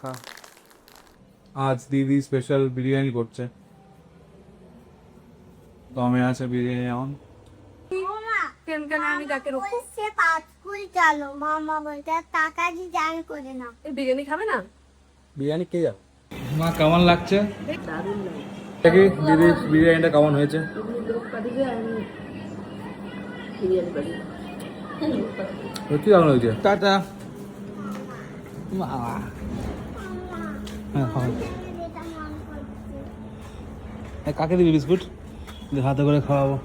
খা। আজ দিদি স্পেশাল বিরিয়ানি করছে, দমে আছে বিরিয়ানি এখন। বিরিয়ানি খাবে না? বিরিয়ানি কে যাবে? মা কেমন লাগছে? দেখি দিদি বিরিয়ানিটা কেমন হয়েছে। সত্যি কেমন হয়েছে? টাটা। কাকে দিবি বিস্কুট? হাতে করে খাওয়াবো।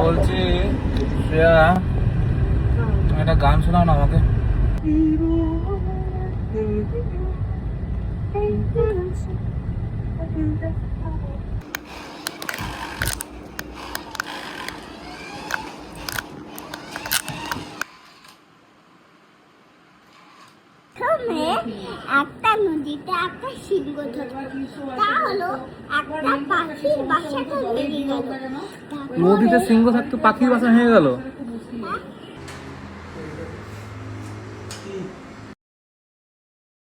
বলছি শ্রেয়া, একটা গান শোনাও না আমাকে। একটা নদীতে একটা সিংহ ধরল, তা হলো একটা পাখির বাসাটা ভেঙে গেল। নদীতে সিংহ থাকতো, পাখির বাসা ভেঙে গেল।